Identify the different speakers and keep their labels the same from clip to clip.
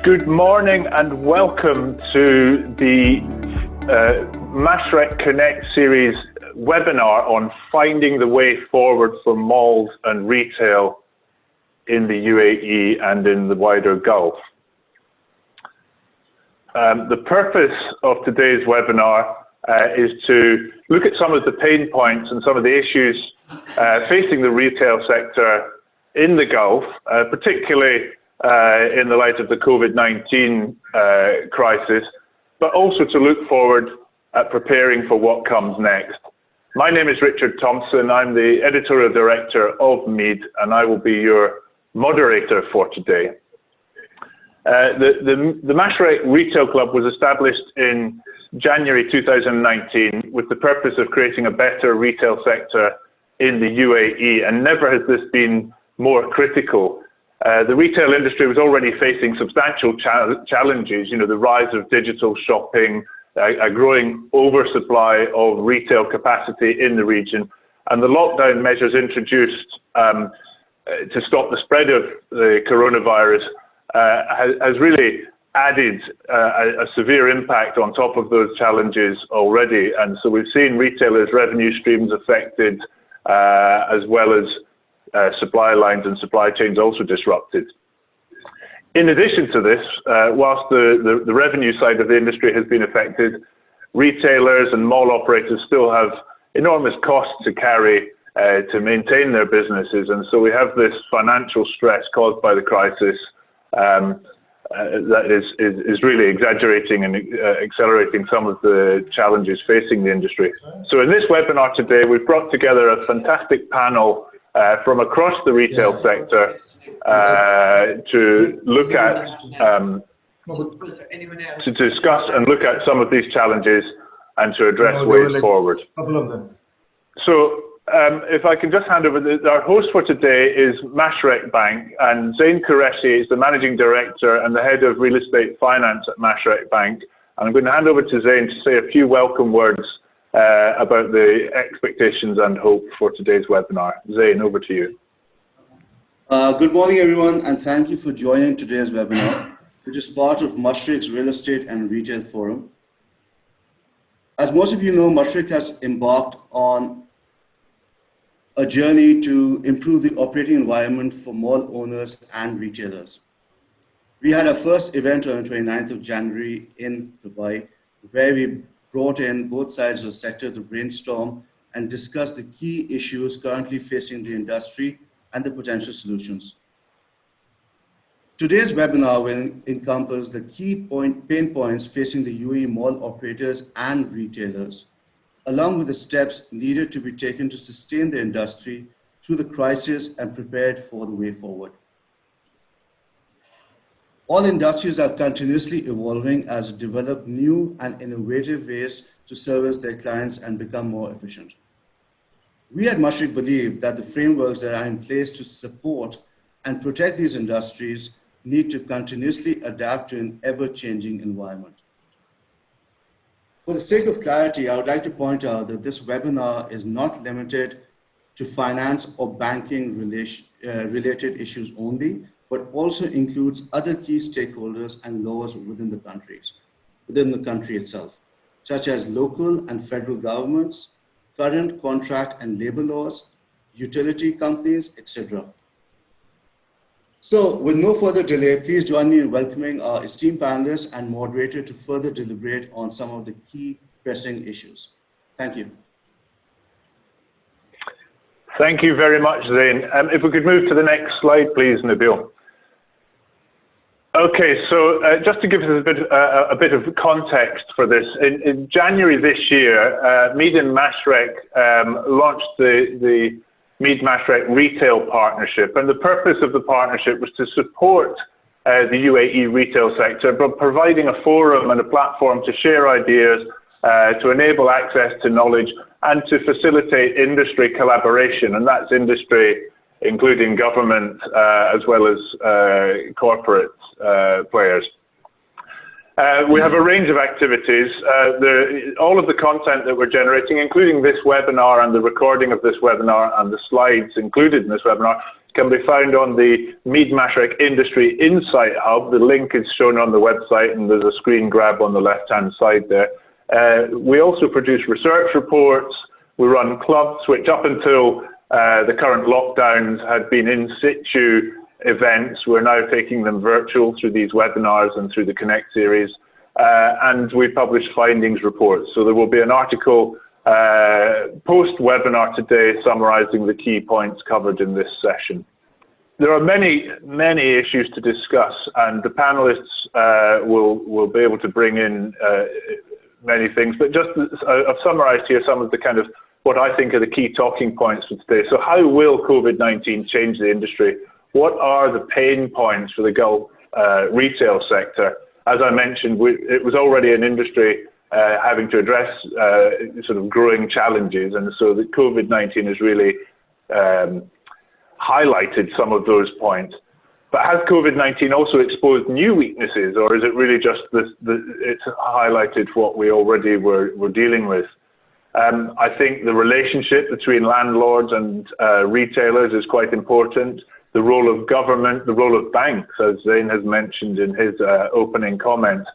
Speaker 1: Good morning and welcome to the Mashreq Connect series webinar on finding the way forward for malls and retail in the UAE and in the wider Gulf. The purpose of today's webinar is to look at some of the pain points and some of the issues facing the retail sector in the Gulf, particularly in the light of the COVID-19 crisis, but also to look forward at preparing for what comes next. My name is Richard Thompson. I'm the editorial director of MEED, and I will be your moderator for today. The Mashreq Retail Club was established in January 2019 with the purpose of creating a better retail sector in the UAE, and never has this been more critical. The retail industry was already facing substantial challenges, the rise of digital shopping, a growing oversupply of retail capacity in the region, and the lockdown measures introduced to stop the spread of the coronavirus has really added a severe impact on top of those challenges already. And so we've seen retailers' revenue streams affected, as well as supply lines and supply chains also disrupted. In addition to this, whilst the revenue side of the industry has been affected, retailers and mall operators still have enormous costs to carry to maintain their businesses. And so we have this financial stress caused by the crisis that is really exaggerating and accelerating some of the challenges facing the industry. So in this webinar today, we've brought together a fantastic panel from across the retail sector to look at, to discuss and look at some of these challenges and to address ways forward. So if I can just hand over, our host for today is Mashreq Bank, and Zain Qureshi is the Managing Director and the Head of Real Estate Finance at Mashreq Bank. And I'm going to hand over to Zain to say a few welcome words about the expectations and hope for today's webinar. Zain, over to you.
Speaker 2: Good morning, everyone, and thank you for joining today's webinar, which is part of Mashreq's Real Estate and Retail Forum. As most of you know, Mashreq has embarked on a journey to improve the operating environment for mall owners and retailers. We had our first event on the 29th of January in Dubai, where we brought in both sides of the sector to brainstorm and discuss the key issues currently facing the industry and the potential solutions. Today's webinar will encompass the key pain points facing the UAE mall operators and retailers, along with the steps needed to be taken to sustain the industry through the crisis and prepared for the way forward. All industries are continuously evolving as they develop new and innovative ways to service their clients and become more efficient. We at Mashreq believe that the frameworks that are in place to support and protect these industries need to continuously adapt to an ever-changing environment. For the sake of clarity, I would like to point out that this webinar is not limited to finance or banking related issues only, but also includes other key stakeholders and laws within the country itself, such as local and federal governments, current contract and labor laws, utility companies, etc. So with no further delay, please join me in welcoming our esteemed panelists and moderator to further deliberate on some of the key pressing issues. Thank you.
Speaker 1: Thank you very much, Zain. If we could move to the next slide, please, Nabil. Okay, so just to give us a bit of context for this, in January this year, MEED and Mashreq launched the MEED Mashreq Retail Partnership, and the purpose of the partnership was to support the UAE retail sector, but providing a forum and a platform to share ideas, to enable access to knowledge, and to facilitate industry collaboration, and that's industry including government as well as corporate players. We have a range of activities. All of the content that we're generating, including this webinar and the recording of this webinar and the slides included in this webinar, can be found on the MEED Mashreq Industry Insight Hub. The link is shown on the website, and there's a screen grab on the left-hand side there. We also produce research reports. We run clubs, which up until the current lockdowns had been in situ events. We're now taking them virtual through these webinars and through the Connect series. And we publish findings reports. So there will be an article post-webinar today summarizing the key points covered in this session. There are many issues to discuss, and the panelists will be able to bring in many things, but just I've summarized here some of the kind of what I think are the key talking points for today. So how will COVID-19 change the industry? What are the pain points for the Gulf retail sector? As I mentioned, it was already an industry having to address sort of growing challenges, and so the COVID-19 has really highlighted some of those points. But has COVID-19 also exposed new weaknesses, or is it really just it's highlighted what we already were dealing with? I think the relationship between landlords and retailers is quite important. The role of government, the role of banks, as Zain has mentioned in his opening comments.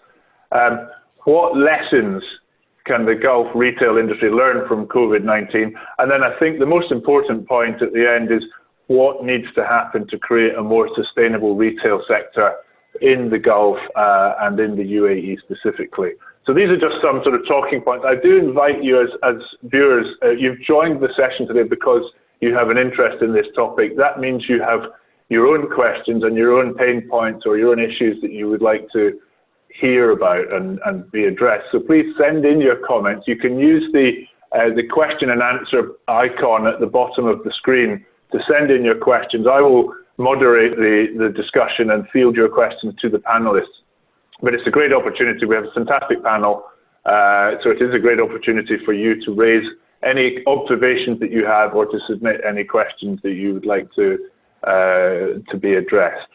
Speaker 1: What lessons can the Gulf retail industry learn from COVID-19? And then I think the most important point at the end is what needs to happen to create a more sustainable retail sector in the Gulf and in the UAE specifically. So these are just some sort of talking points. I do invite you as viewers, you've joined the session today because you have an interest in this topic. That means you have your own questions and your own pain points or your own issues that you would like to hear about and be addressed. So please send in your comments. You can use the question and answer icon at the bottom of the screen to send in your questions. I will moderate the discussion and field your questions to the panelists. But it's a great opportunity. We have a fantastic panel. So it is a great opportunity for you to raise any observations that you have or to submit any questions that you would like to be addressed.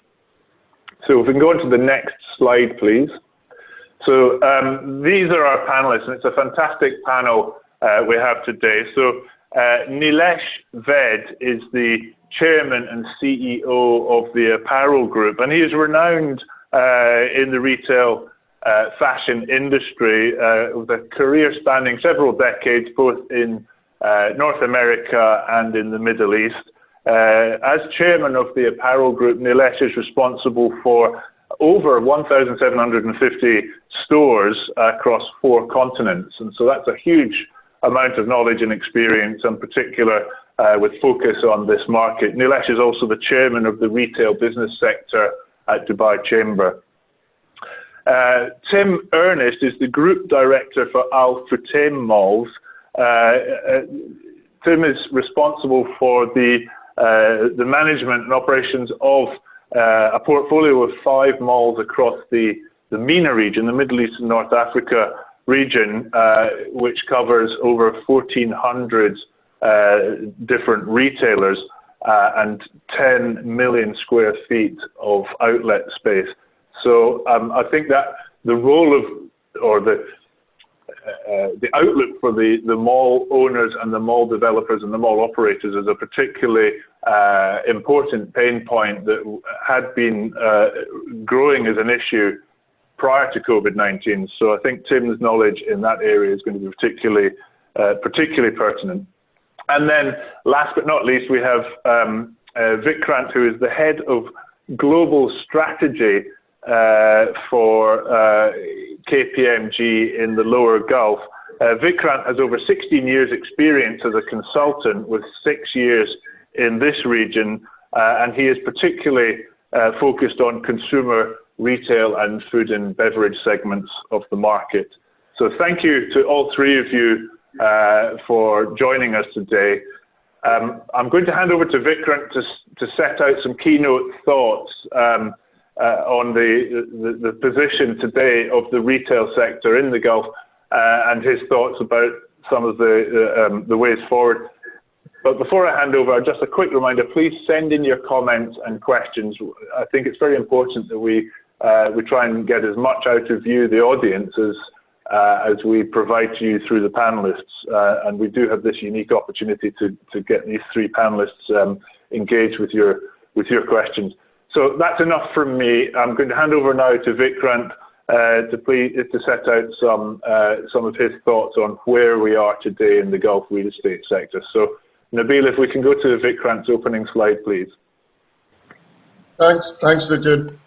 Speaker 1: So if we can go on to the next slide, please. So these are our panelists, and it's a fantastic panel we have today. So Nilesh Ved is the chairman and CEO of the Apparel Group, and he is renowned in the retail fashion industry with a career spanning several decades, both in North America and in the Middle East. As chairman of the Apparel Group, Nilesh is responsible for over 1,750 stores across 4 continents. And so that's a huge amount of knowledge and experience, in particular with focus on this market. Nilesh is also the chairman of the retail business sector at Dubai Chamber. Tim Ernest is the group director for Al Futtaim Malls. Tim is responsible for the management and operations of a portfolio of 5 malls across the MENA region, the Middle East and North Africa region, which covers over 1,400 different retailers and 10 million square feet of outlet space. So I think that the role of, or the outlook for the mall owners and the mall developers and the mall operators is a particularly important pain point that had been growing as an issue prior to COVID-19. So I think Tim's knowledge in that area is going to be particularly pertinent. And then last but not least, we have Vikrant, who is the head of global strategy for KPMG in the lower Gulf. Vikrant has over 16 years experience as a consultant with 6 years in this region, and he is particularly focused on consumer, retail and food and beverage segments of the market. So thank you to all 3 of you for joining us today. I'm going to hand over to Vikrant to set out some keynote thoughts on the position today of the retail sector in the Gulf and his thoughts about some of the ways forward. But before I hand over, just a quick reminder, please send in your comments and questions. I think it's very important that we try and get as much out of you, the audience, as we provide to you through the panelists. And we do have this unique opportunity to get these 3 panelists engaged with your with your questions. So that's enough from me. I'm going to hand over now to Vikrant to set out some of his thoughts on where we are today in the Gulf real estate sector. So Nabil, if we can go to Vikrant's opening slide, please.
Speaker 3: Thanks, Richard.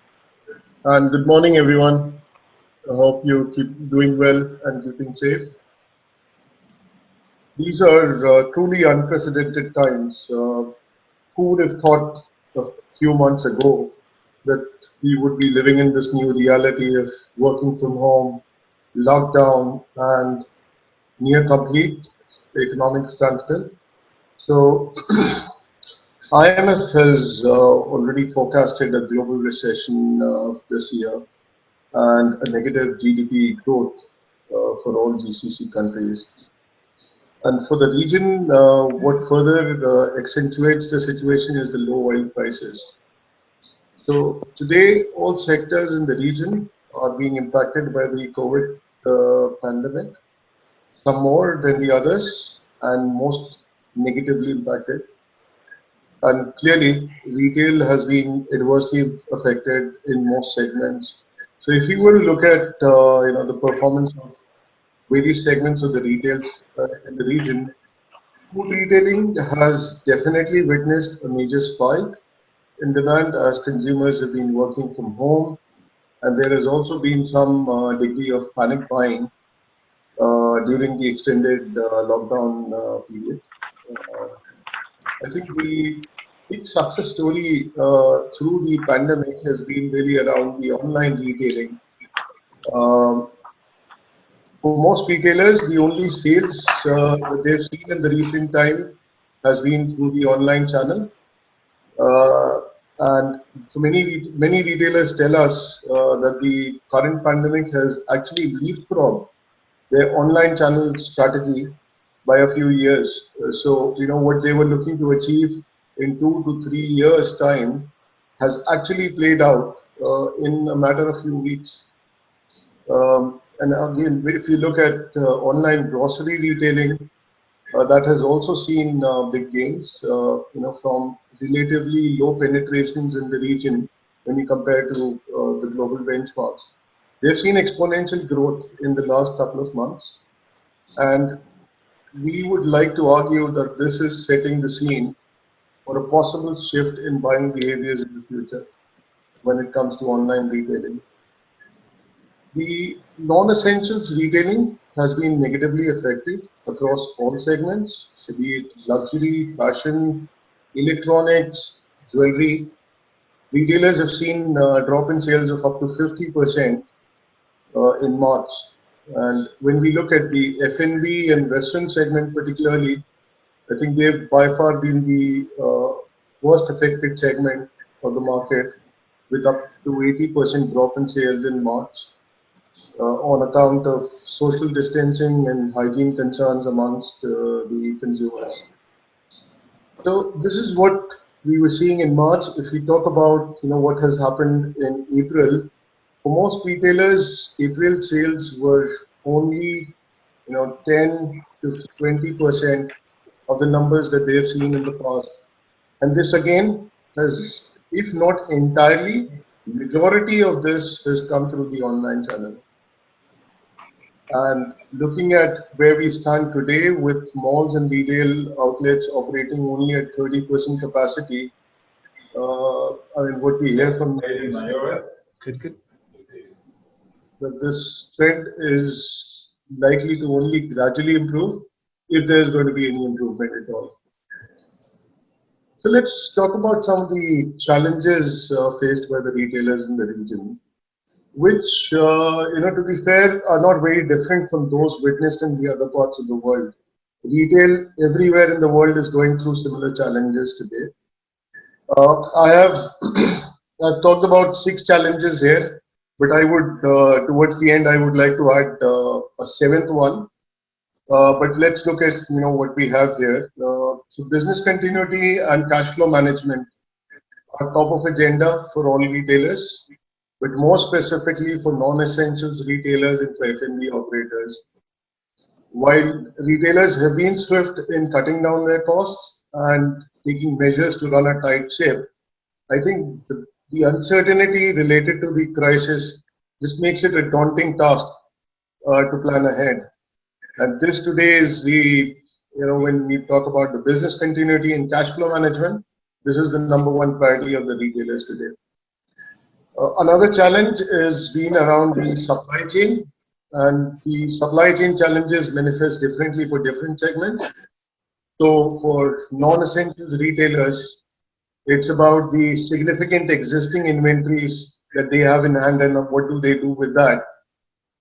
Speaker 3: And good morning, everyone. I hope you keep doing well and keeping safe. These are truly unprecedented times. Who would have thought a few months ago that we would be living in this new reality of working from home, lockdown, and near complete economic standstill? So IMF has already forecasted a global recession this year and a negative GDP growth for all GCC countries. And for the region, what further accentuates the situation is the low oil prices. So today, all sectors in the region are being impacted by the COVID pandemic, some more than the others, and most negatively impacted. And clearly, retail has been adversely affected in most segments. So if you were to look at the performance of various segments of the retails in the region, food retailing has definitely witnessed a major spike in demand as consumers have been working from home, and there has also been some degree of panic buying during the extended lockdown period. I think the big success story through the pandemic has been really around the online retailing. For most retailers, the only sales that they've seen in the recent time has been through the online channel. And so many retailers tell us that the current pandemic has actually leapfrogged their online channel strategy by a few years. So, what they were looking to achieve in 2 to 3 years' time has actually played out in a matter of few weeks. And again, if you look at online grocery retailing, that has also seen big gains, from relatively low penetrations in the region when you compare to the global benchmarks. They've seen exponential growth in the last couple of months, and we would like to argue that this is setting the scene for a possible shift in buying behaviors in the future when it comes to online retailing. The non-essentials retailing has been negatively affected across all segments, so be it luxury, fashion, electronics, jewelry. Retailers have seen a drop in sales of up to 50% in March. And when we look at the F&B and restaurant segment particularly, I think they've by far been the worst affected segment of the market, with up to 80% drop in sales in March on account of social distancing and hygiene concerns amongst the consumers. So this is what we were seeing in March. If we talk about what has happened in April, for most retailers, April sales were only 10 to 20% of the numbers that they have seen in the past. And this again has, if not entirely, majority of this has come through the online channel. And looking at where we stand today with malls and retail outlets operating only at 30% capacity, what we hear from that this trend is likely to only gradually improve, if there is going to be any improvement at all. So let's talk about some of the challenges faced by the retailers in the region, which, to be fair, are not very different from those witnessed in the other parts of the world. Retail everywhere in the world is going through similar challenges today. I've talked about 6 challenges here, but I would, towards the end, I would like to add a 7th one. But let's look at what we have here. So business continuity and cash flow management are top of agenda for all retailers, but more specifically for non-essentials retailers and for F&B operators. While retailers have been swift in cutting down their costs and taking measures to run a tight ship, I think the uncertainty related to the crisis just makes it a daunting task to plan ahead. And this today is when we talk about the business continuity and cash flow management, this is the number one priority of the retailers today. Another challenge is being around the supply chain, and the supply chain challenges manifest differently for different segments. So for non-essentials retailers, it's about the significant existing inventories that they have in hand and what do they do with that.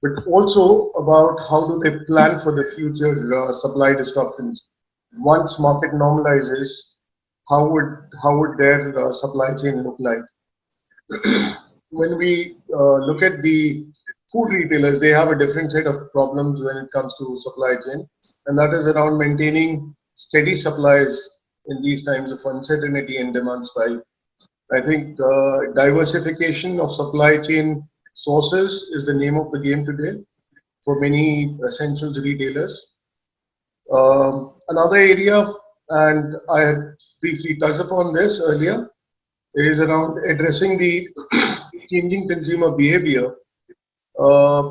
Speaker 3: But also about how do they plan for the future supply disruptions. Once market normalizes, how would their supply chain look like? When we look at the food retailers, they have a different set of problems when it comes to supply chain, and that is around maintaining steady supplies in these times of uncertainty and demand spike. I think diversification of supply chain sources is the name of the game today for many essentials retailers. Another area, and I had briefly touched upon this earlier, is around addressing the changing consumer behavior,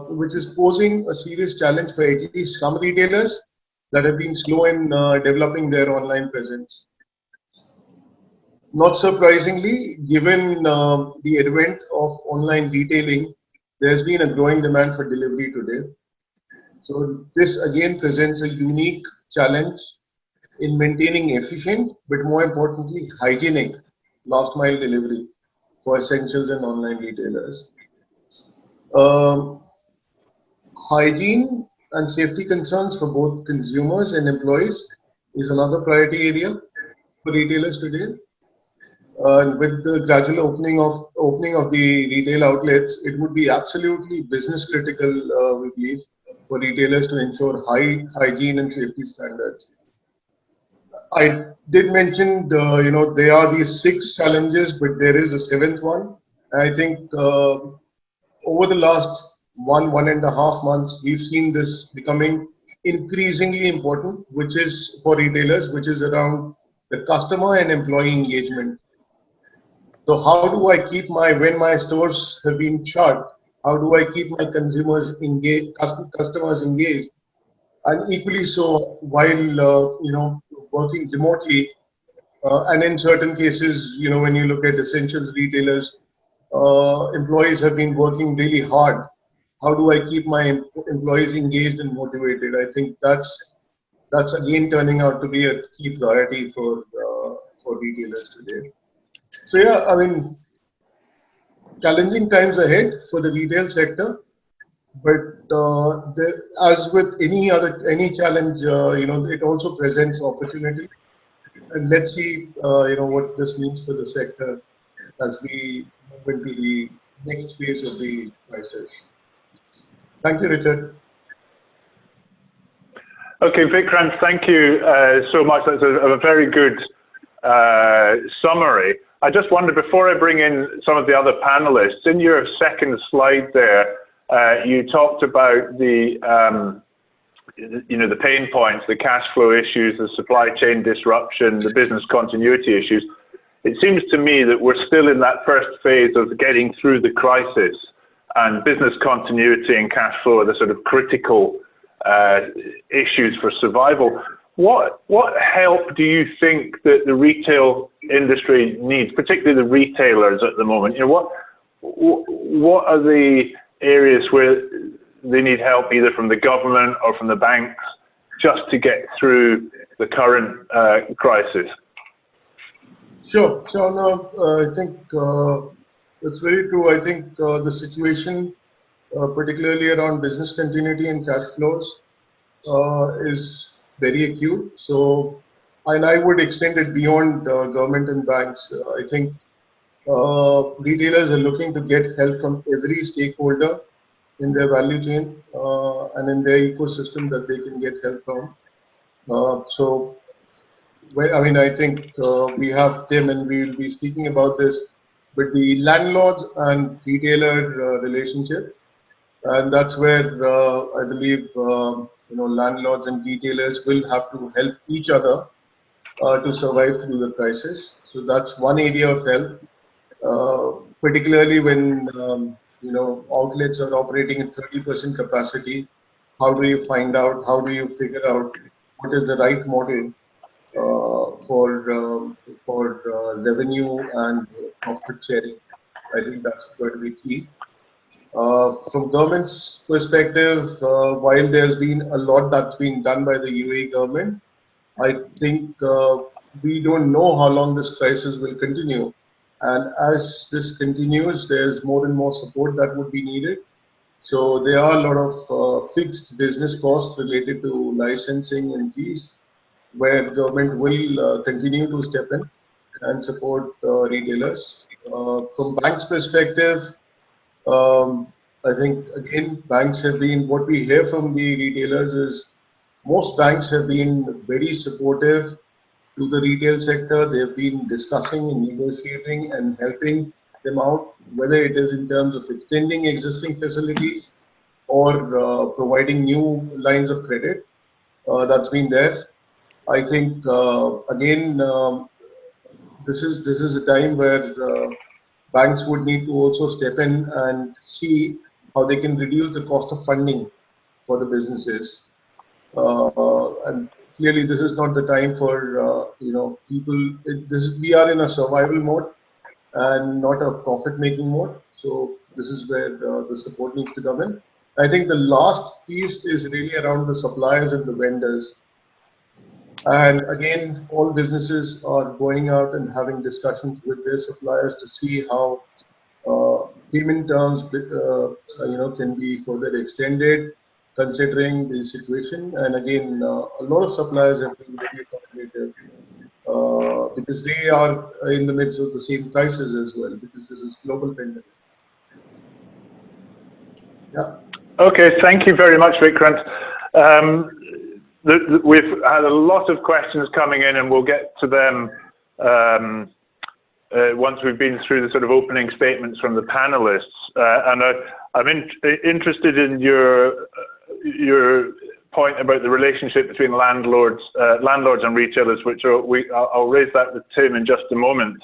Speaker 3: which is posing a serious challenge for at least some retailers that have been slow in developing their online presence. Not surprisingly, given the advent of online retailing, there's been a growing demand for delivery today. So this again presents a unique challenge in maintaining efficient, but more importantly, hygienic last mile delivery for essentials and online retailers. Hygiene and safety concerns for both consumers and employees is another priority area for retailers today. And with the gradual opening of the retail outlets, it would be absolutely business critical, we believe, for retailers to ensure high hygiene and safety standards. I did mention there are these 6 challenges, but there is a 7th one. I think over the last 1.5 months, we've seen this becoming increasingly important, which is for retailers, which is around the customer and employee engagement. So how do I keep when my stores have been shut, how do I keep my consumers engaged, customers engaged? And equally so, while working remotely, and in certain cases, when you look at essentials retailers, employees have been working really hard. How do I keep my employees engaged and motivated? I think that's again turning out to be a key priority for retailers today. So yeah, I mean, challenging times ahead for the retail sector, but as with any challenge, it also presents opportunity. And let's see, what this means for the sector as we move into the next phase of the crisis. Thank you, Richard.
Speaker 1: Okay, Vikrant, thank you so much. That's a very good summary. I just wondered, before I bring in some of the other panelists, in your second slide there, you talked about the pain points, the cash flow issues, the supply chain disruption, the business continuity issues. It seems to me that we're still in that first phase of getting through the crisis, and business continuity and cash flow are the sort of critical issues for survival. What help do you think that the retail industry needs, particularly the retailers at the moment? What are the areas where they need help, either from the government or from the banks, just to get through the current crisis?
Speaker 3: Sure. So no, I think that's very true. I think the situation, particularly around business continuity and cash flows, is very acute. So, and I would extend it beyond government and banks. I think retailers are looking to get help from every stakeholder in their value chain and in their ecosystem that they can get help from. I think we have Tim, and we will be speaking about this, but the landlords and retailer relationship, and that's where I believe landlords and retailers will have to help each other to survive through the crisis. So that's one area of help. particularly when outlets are operating at 30% capacity. How do you find out? How do you figure out what is the right model for revenue and profit sharing? I think that's going to be key. From government's perspective, while there's been a lot that's been done by the UAE government, I think we don't know how long this crisis will continue. And as this continues, there's more and more support that would be needed. So there are a lot of fixed business costs related to licensing and fees, where government will continue to step in and support retailers. From banks' perspective, I think again, banks have been, what we hear from the retailers is most banks have been very supportive to the retail sector. They have been discussing and negotiating and helping them out, whether it is in terms of extending existing facilities or providing new lines of credit. That's been there. I think again, this is a time where banks would need to also step in and see how they can reduce the cost of funding for the businesses. And clearly, this is not the time for people. We are in a survival mode and not a profit-making mode. So this is where the support needs to come in. I think the last piece is really around the suppliers and the vendors. And again, all businesses are going out and having discussions with their suppliers to see how payment terms can be further extended considering the situation. And again, a lot of suppliers have been very accommodative because they are in the midst of the same crisis as well, because this is global pandemic. Yeah.
Speaker 1: Okay, thank you very much, Vikrant. We've had a lot of questions coming in, and we'll get to them once we've been through the sort of opening statements from the panelists. And I'm interested in your point about the relationship between landlords and retailers, which I'll raise that with Tim in just a moment.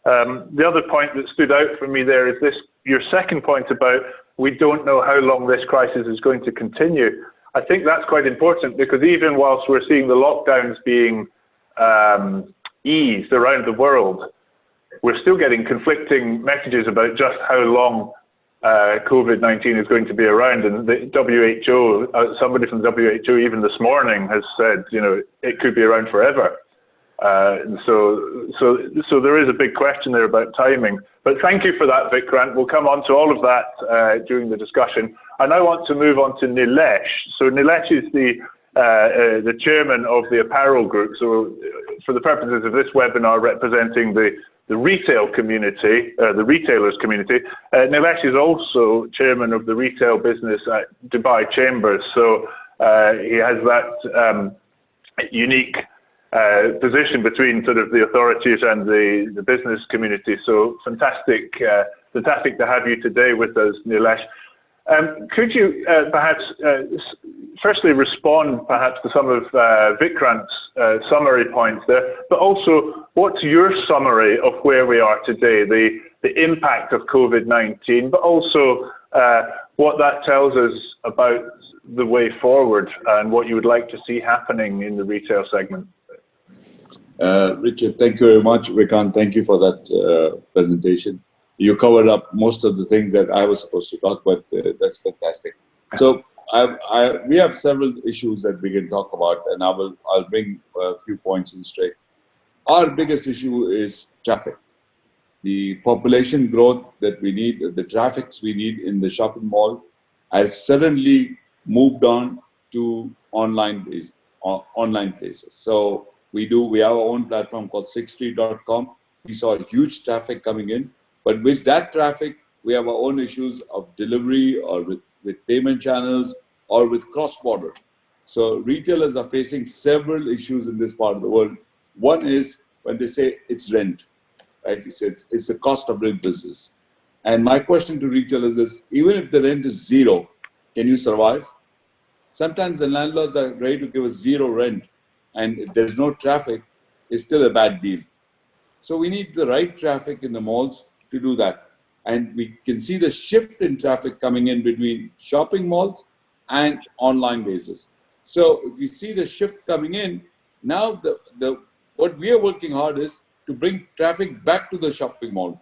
Speaker 1: The other point that stood out for me there is your second point about we don't know how long this crisis is going to continue. I think that's quite important, because even whilst we're seeing the lockdowns being eased around the world, we're still getting conflicting messages about just how long COVID-19 is going to be around. And the WHO, somebody from the WHO even this morning has said, it could be around forever. So there is a big question there about timing. But thank you for that, Vikrant. We'll come on to all of that during the discussion. I now want to move on to Nilesh. So Nilesh is the chairman of the apparel group. So for the purposes of this webinar, representing the retail community, the retailers community, Nilesh is also chairman of the retail business at Dubai Chambers. So he has that unique position between sort of the authorities and the business community. So fantastic to have you today with us, Nilesh. Could you perhaps firstly respond perhaps to some of Vikrant's summary points there, but also what's your summary of where we are today, the impact of COVID-19, but also what that tells us about the way forward and what you would like to see happening in the retail segment?
Speaker 4: Richard, thank you very much. Vikrant, thank you for that presentation. You covered up most of the things that I was supposed to talk about. That's fantastic. So we have several issues that we can talk about, and I'll bring a few points in straight. Our biggest issue is traffic. The population growth that we need, the traffics we need in the shopping mall has suddenly moved on to online places. So we have our own platform called sixstreet.com. We saw huge traffic coming in, but with that traffic, we have our own issues of delivery or with payment channels or with cross-border. So retailers are facing several issues in this part of the world. One is when they say it's rent, right? It's the cost of doing business. And my question to retailers is, even if the rent is zero, can you survive? Sometimes the landlords are ready to give us zero rent, and if there's no traffic, it's still a bad deal. So we need the right traffic in the malls. to do that. And we can see the shift in traffic coming in between shopping malls and online basis. So if you see the shift coming in, now what we are working hard is to bring traffic back to the shopping mall.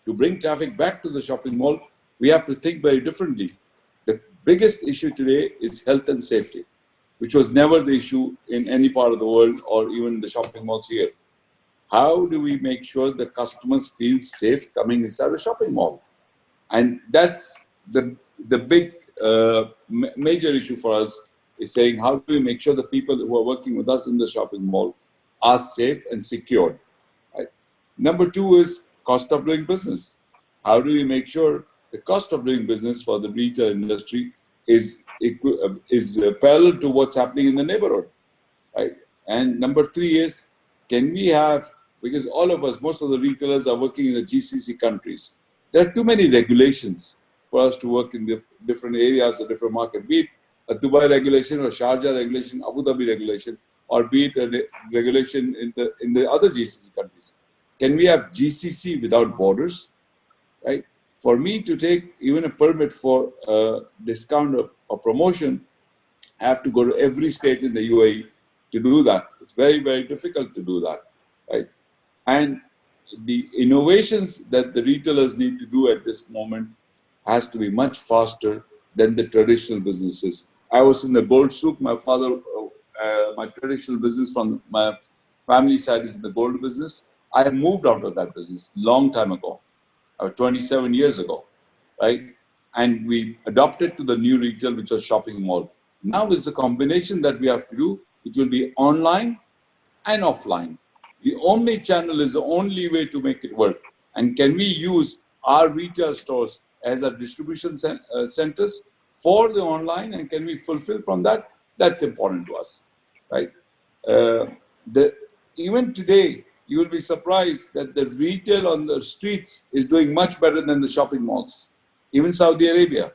Speaker 4: To bring traffic back to the shopping mall, we have to think very differently. The biggest issue today is health and safety, which was never the issue in any part of the world or even the shopping malls here. How do we make sure the customers feel safe coming inside a shopping mall? And that's the big major issue for us, is saying how do we make sure the people who are working with us in the shopping mall are safe and secured. Right? Number two is cost of doing business. How do we make sure the cost of doing business for the retail industry is parallel to what's happening in the neighborhood, right? And number three is, can we have, because all of us, most of the retailers are working in the GCC countries. There are too many regulations for us to work in the different areas of different markets, be it a Dubai regulation or Sharjah regulation, Abu Dhabi regulation, or be it a regulation in the other GCC countries. Can we have GCC without borders, right? For me to take even a permit for a discount or promotion, I have to go to every state in the UAE to do that. It's very, very difficult to do that, right? And the innovations that the retailers need to do at this moment has to be much faster than the traditional businesses. I was in the gold souk. My father, my traditional business from my family side is in the gold business. I moved out of that business long time ago, 27 years ago, right? And we adopted to the new retail, which was shopping mall. Now is the combination that we have to do, which will be online and offline. The omni-channel is the only way to make it work. And can we use our retail stores as our distribution centers for the online, and can we fulfill from that? That's important to us, right? Even today, you will be surprised that the retail on the streets is doing much better than the shopping malls. Even Saudi Arabia,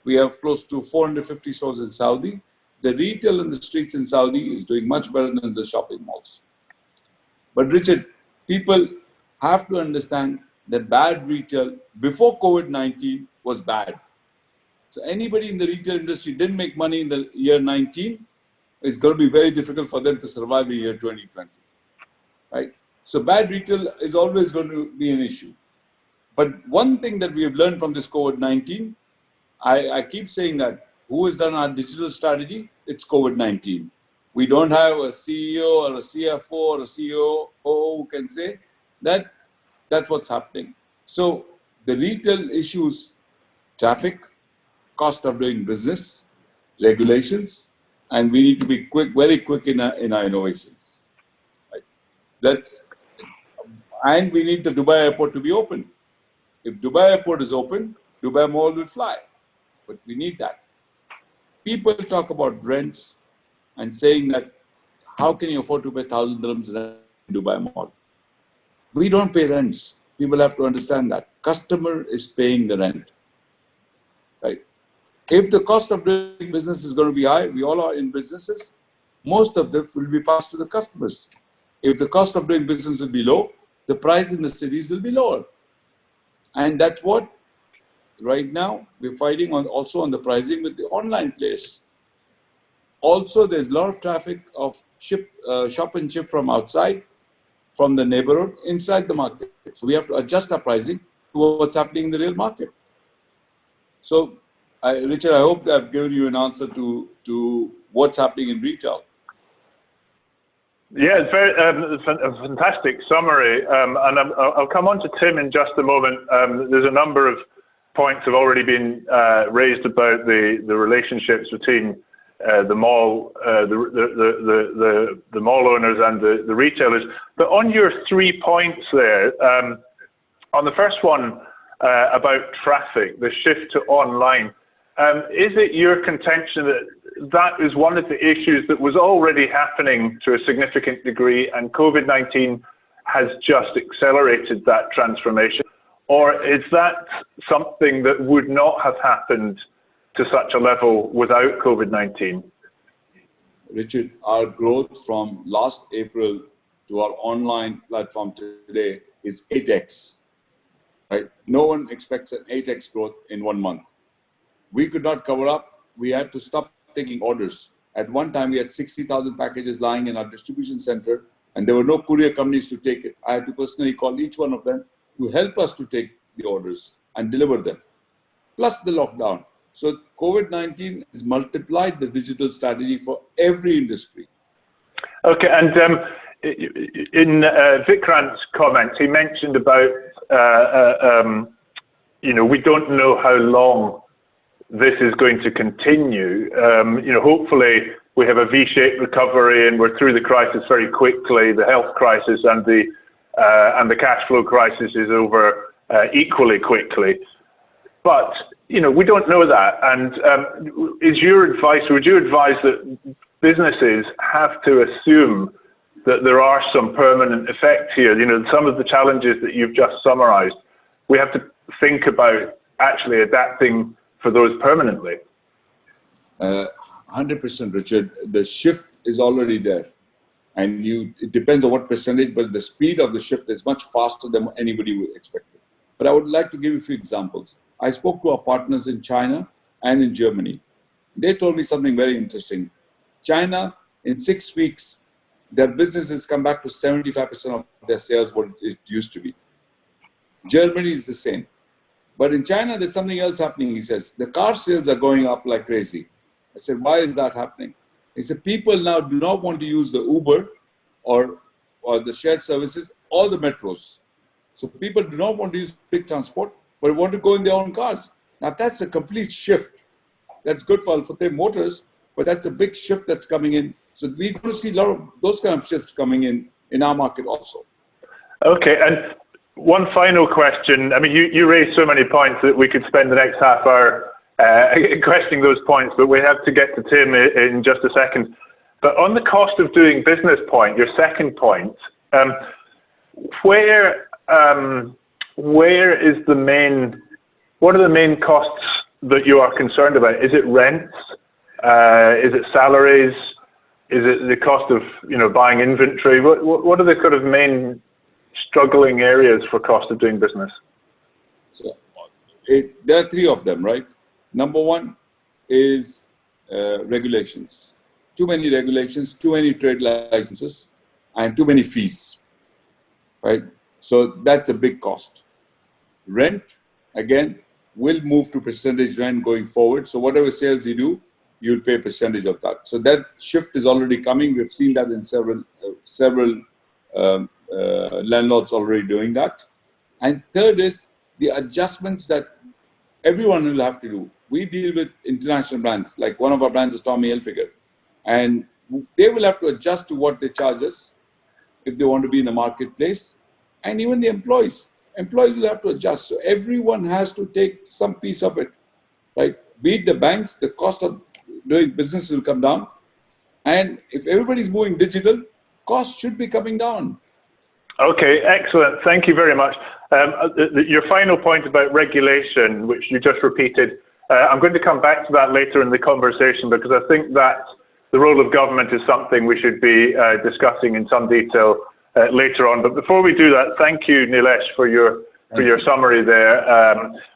Speaker 4: we have close to 450 stores in Saudi. The retail in the streets in Saudi is doing much better than the shopping malls. But Richard, people have to understand that bad retail before COVID-19 was bad. So anybody in the retail industry didn't make money in the year 19, it's going to be very difficult for them to survive in year 2020. Right? So bad retail is always going to be an issue. But one thing that we have learned from this COVID-19, I keep saying that who has done our digital strategy? It's COVID-19. We don't have a CEO or a CFO or a CEO who can say that that's what's happening. So the retail issues, traffic, cost of doing business, regulations, and we need to be quick, very quick in our innovations. Right? And we need the Dubai airport to be open. If Dubai airport is open, Dubai Mall will fly. But we need that. People talk about rents and saying that, how can you afford to pay 1,000 dirhams rent in Dubai Mall? We don't pay rents. People have to understand that. Customer is paying the rent. Right? If the cost of doing business is going to be high, we all are in businesses, most of them will be passed to the customers. If the cost of doing business will be low, the price in the cities will be lower. And that's what, right now, we're fighting on also on the pricing with the online players. Also, there's a lot of traffic of shop and ship from outside, from the neighborhood, inside the market. So we have to adjust our pricing to what's happening in the real market. So, Richard, I hope that I've given you an answer to what's happening in retail.
Speaker 1: Yeah, it's a fantastic summary. And I'll come on to Tim in just a moment. There's a number of points have already been raised about the relationships between the mall, the mall owners and the retailers. But on your 3 points there, on the first one about traffic, the shift to online, is it your contention that that is one of the issues that was already happening to a significant degree and COVID-19 has just accelerated that transformation? Or is that something that would not have happened to such a level without COVID-19?
Speaker 4: Richard, our growth from last April to our online platform today is 8x. right? No one expects an 8x growth in 1 month. We could not cover up. We had to stop taking orders. At one time, we had 60,000 packages lying in our distribution center, and there were no courier companies to take it. I had to personally call each one of them to help us to take the orders and deliver them, plus the lockdown. So COVID-19 has multiplied the digital strategy for every industry.
Speaker 1: Okay, and in Vikrant's comments, he mentioned about, we don't know how long this is going to continue. Hopefully we have a V-shaped recovery and we're through the crisis very quickly. The health crisis and the cash flow crisis is over equally quickly. But we don't know that. And would you advise that businesses have to assume that there are some permanent effects here? Some of the challenges that you've just summarized, we have to think about actually adapting for those permanently.
Speaker 4: 100%, Richard. The shift is already there. And it depends on what percentage, but the speed of the shift is much faster than anybody would expect. But I would like to give you a few examples. I spoke to our partners in China and in Germany. They told me something very interesting. China, in 6 weeks, their business has come back to 75% of their sales, what it used to be. Germany is the same. But in China, there's something else happening, he says. The car sales are going up like crazy. I said, why is that happening? He said, people now do not want to use the Uber or the shared services or the metros. So people do not want to use public transport, but want to go in their own cars. Now that's a complete shift. That's good for Al-Fateh Motors, but that's a big shift that's coming in. So we're going to see a lot of those kind of shifts coming in our market also. Okay, and one final question. I mean, you raised so many points that we could spend the next half hour questioning those points, but we have to get to Tim in just a second. But on the cost of doing business point, your second point, where is what are the main costs that you are concerned about? Is it rents? Is it salaries? Is it the cost of buying inventory? What are the kind of main struggling areas for cost of doing business? So there are three of them, right? Number one is regulations. Too many regulations, too many trade licenses, and too many fees, right? So that's a big cost. Rent, again, will move to percentage rent going forward. So whatever sales you do, you'll pay a percentage of that. So that shift is already coming. We've seen that in several landlords already doing that. And third is the adjustments that everyone will have to do. We deal with international brands, like one of our brands is Tommy Hilfiger, and they will have to adjust to what they charge us if they want to be in the marketplace. And even the employees will have to adjust. So everyone has to take some piece of it, right? Be it the banks, the cost of doing business will come down. And if everybody's moving digital, costs should be coming down.
Speaker 1: Okay, excellent. Thank you very much. Your final point about regulation, which you just repeated, I'm going to come back to that later in the conversation because I think that the role of government is something we should be discussing in some detail later on. But before we do that, thank you, Nilesh, for your summary there.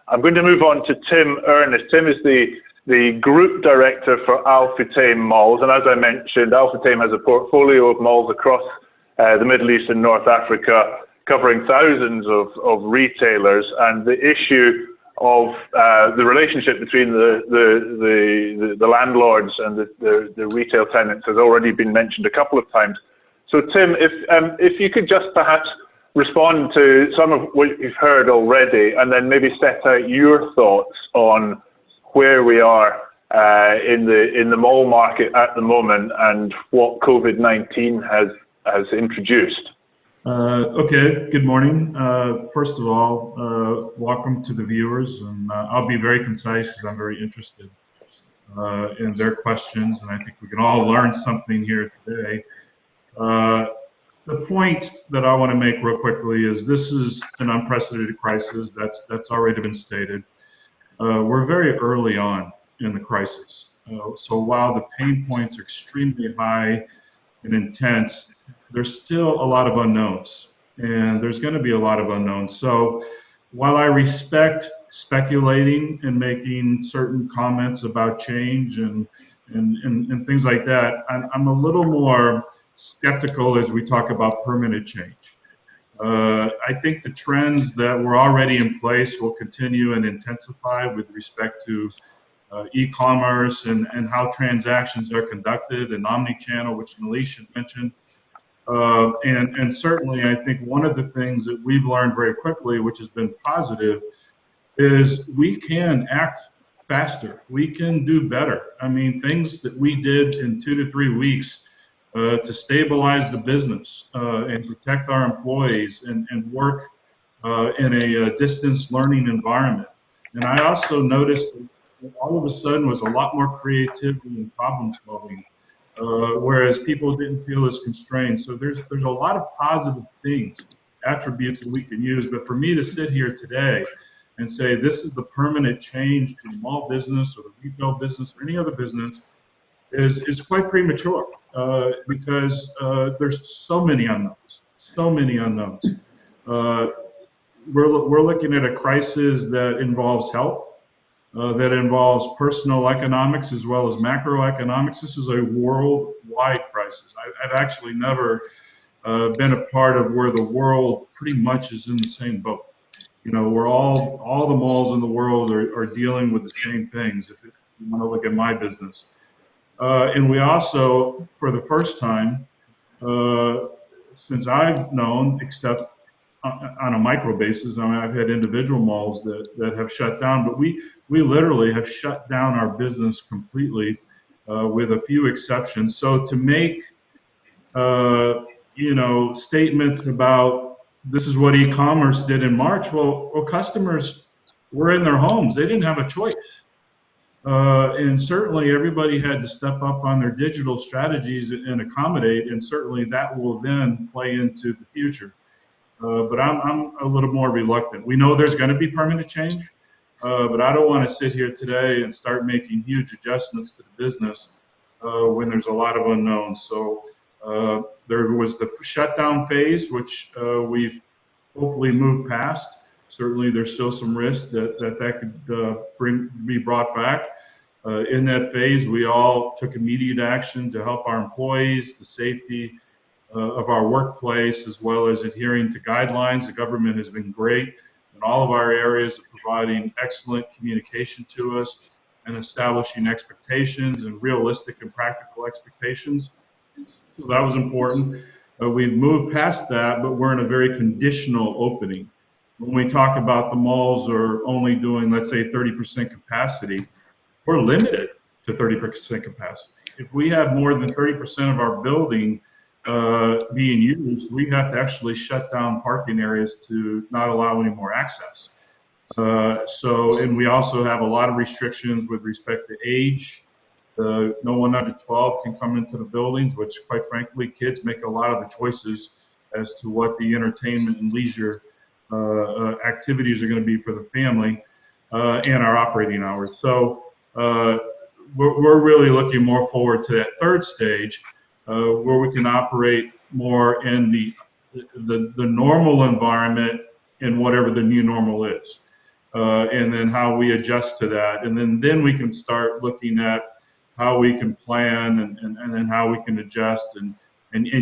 Speaker 1: I'm going to move on to Tim Ernest. Tim is the Group Director for Al-Futtaim Malls. And as I mentioned, Al-Futtaim has a portfolio of malls across the Middle East and North Africa, covering thousands of retailers. And the issue of the relationship between the landlords and the retail tenants has already been mentioned a couple of times. So Tim, if you could just perhaps respond to some of what you've heard already, and then maybe set out your thoughts on where we are in the mall market at the moment and what COVID-19 has introduced.
Speaker 5: Okay, good morning. First of all, welcome to the viewers, and I'll be very concise because I'm very interested in their questions, and I think we can all learn something here today. The point that I want to make real quickly is this is an unprecedented crisis. That's already been stated. We're very early on in the crisis. So while the pain points are extremely high and intense, there's still a lot of unknowns, and there's going to be a lot of unknowns. So while I respect speculating and making certain comments about change and things like that, I'm a little more skeptical as we talk about permanent change. I think the trends that were already in place will continue and intensify with respect to e-commerce and how transactions are conducted, and omni-channel, which Nilesh mentioned. And certainly, I think one of the things that we've learned very quickly, which has been positive, is we can act faster. We can do better. I mean, things that we did in 2 to 3 weeks to stabilize the business and protect our employees and work in a distance learning environment. And I also noticed that all of a sudden was a lot more creativity and problem solving, whereas people didn't feel as constrained. So there's a lot of positive things, attributes that we can use. But for me to sit here today and say this is the permanent change to small business or the retail business or any other business is quite premature because there's so many unknowns, so many unknowns. We're looking at a crisis that involves health, that involves personal economics as well as macroeconomics. This is a worldwide crisis. I've actually never been a part of where the world pretty much is in the same boat. You know, we're all the malls in the world are dealing with the same things, if you want to look at my business. And we also, for the first time, since I've known, except on a micro basis, I mean, I've had individual malls that have shut down, but we literally have shut down our business completely with a few exceptions. So to make, you know, statements about this is what e-commerce did in March, well, customers were in their homes. They didn't have a choice. And certainly everybody had to step up on their digital strategies and accommodate, and certainly that will then play into the future. But I'm a little more reluctant. We know there's going to be permanent change, but I don't want to sit here today and start making huge adjustments to the business when there's a lot of unknowns. So there was the shutdown phase, which we've hopefully moved past. Certainly, there's still some risk that could be brought back. In that phase, we all took immediate action to help our employees, the safety of our workplace, as well as adhering to guidelines. The government has been great in all of our areas of providing excellent communication to us and establishing expectations and realistic and practical expectations. So that was important. We've moved past that, but we're in a very conditional opening. When we talk about the malls are only doing, let's say, 30% capacity, we're limited to 30% capacity. If we have more than 30% of our building being used, we have to actually shut down parking areas to not allow any more access. And we also have a lot of restrictions with respect to age. No one under 12 can come into the buildings, which quite frankly, kids make a lot of the choices as to what the entertainment and leisure activities are going to be for the family and our operating hours. So we're really looking more forward to that third stage where we can operate more in the normal environment in whatever the new normal is, and then how we adjust to that, and then we can start looking at how we can plan and then how we can adjust and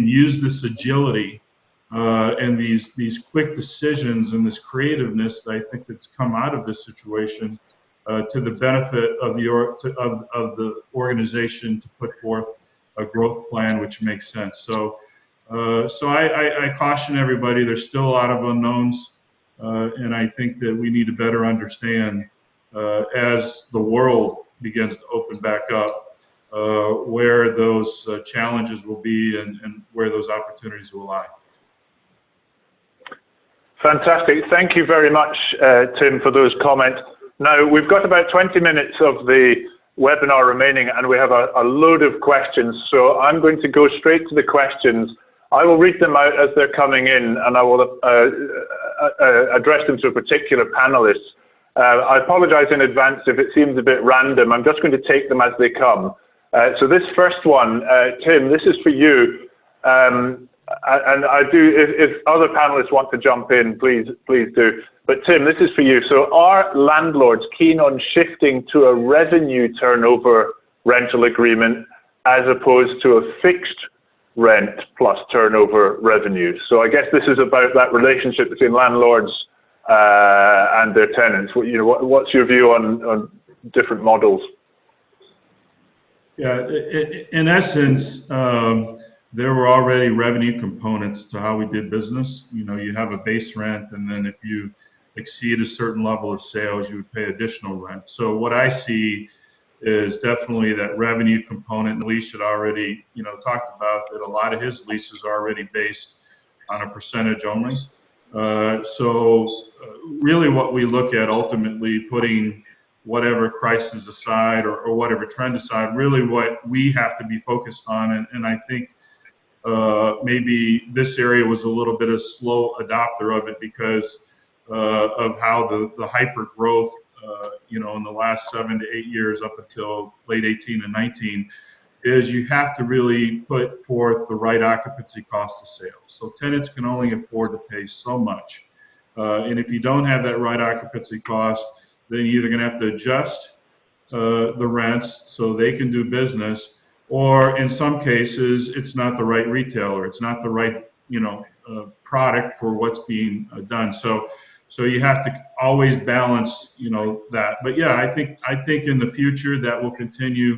Speaker 5: use this agility and these quick decisions and this creativeness that I think that's come out of this situation to the benefit of the organization to put forth a growth plan which makes sense. So I caution everybody, there's still a lot of unknowns, and I think that we need to better understand as the world begins to open back up where those challenges will be and where those opportunities will lie.
Speaker 1: Fantastic. Thank you very much, Tim, for those comments. Now, we've got about 20 minutes of the webinar remaining, and we have a load of questions. So I'm going to go straight to the questions. I will read them out as they're coming in, and I will address them to a particular panelist. I apologize in advance if it seems a bit random. I'm just going to take them as they come. So this first one, Tim, this is for you. and I do, if other panelists want to jump in, please do. But Tim, this is for you. So are landlords keen on shifting to a revenue turnover rental agreement as opposed to a fixed rent plus turnover revenue? So I guess this is about that relationship between landlords and their tenants. What's your view on different models?
Speaker 5: Yeah, in essence, there were already revenue components to how we did business. You have a base rent, and then if you exceed a certain level of sales, you would pay additional rent. So what I see is definitely that revenue component. Lease had already, talked about that. A lot of his leases are already based on a percentage only. So really what we look at ultimately, putting whatever crisis aside or whatever trend aside, really what we have to be focused on, and I think maybe this area was a little bit of slow adopter of it because of how the hyper growth, in the last 7 to 8 years up until late 18 and 19, is you have to really put forth the right occupancy cost of sales. So tenants can only afford to pay so much. And if you don't have that right occupancy cost, then you're either going to have to adjust the rents so they can do business, or in some cases, it's not the right retailer. It's not the right, product for what's being done. So you have to always balance, that. But yeah, I think in the future that will continue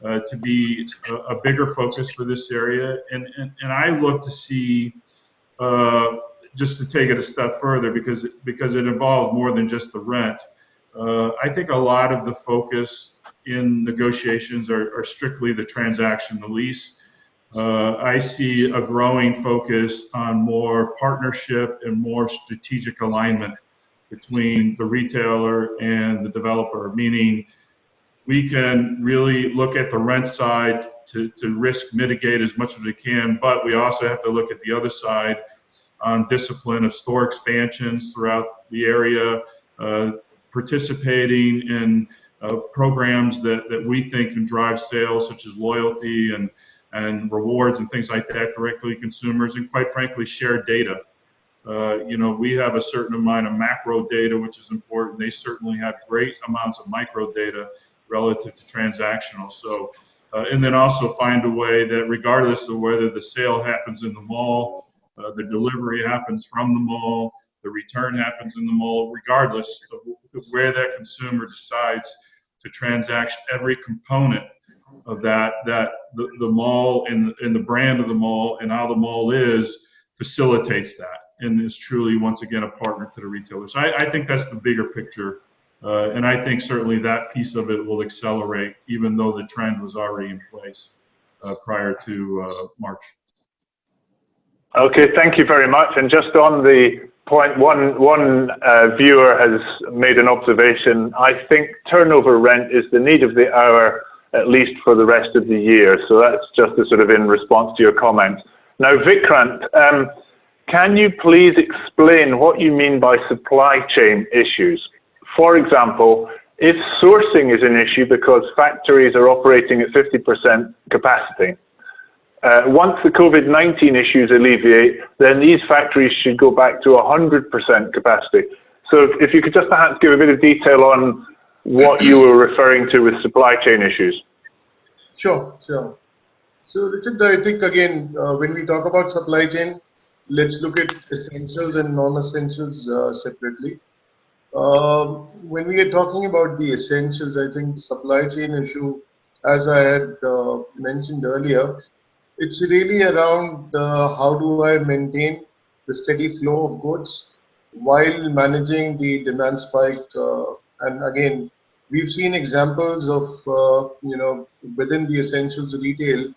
Speaker 5: to be a bigger focus for this area. And I look to see, just to take it a step further, because it involves more than just the rent. I think a lot of the focus in negotiations are strictly the transaction, the lease. I see a growing focus on more partnership and more strategic alignment between the retailer and the developer, meaning we can really look at the rent side to risk mitigate as much as we can, but we also have to look at the other side on discipline of store expansions throughout the area, participating in programs that we think can drive sales, such as loyalty and rewards and things like that directly to consumers, and quite frankly, share data. We have a certain amount of macro data, which is important. They certainly have great amounts of micro data relative to transactional. So, and then also find a way that regardless of whether the sale happens in the mall, the delivery happens from the mall, the return happens in the mall, regardless of where that consumer decides to transact, every component of that the mall and the brand of the mall and how the mall is facilitates that, and is truly, once again, a partner to the retailer. So I think that's the bigger picture, and I think certainly that piece of it will accelerate, even though the trend was already in place prior to March.
Speaker 1: Okay, thank you very much. And just on the point, one viewer has made an observation. I think turnover rent is the need of the hour, at least for the rest of the year. So that's just a sort of in response to your comment. Now, Vikrant, can you please explain what you mean by supply chain issues? For example, if sourcing is an issue because factories are operating at 50% capacity, once the COVID-19 issues alleviate, then these factories should go back to 100% capacity. So if you could just perhaps give a bit of detail on what you were referring to with supply chain issues.
Speaker 3: Sure. So Richard, I think again, when we talk about supply chain, let's look at essentials and non-essentials separately. When we are talking about the essentials, I think the supply chain issue, as I had mentioned earlier, it's really around how do I maintain the steady flow of goods while managing the demand spike. And again, we've seen examples of, within the essentials retail,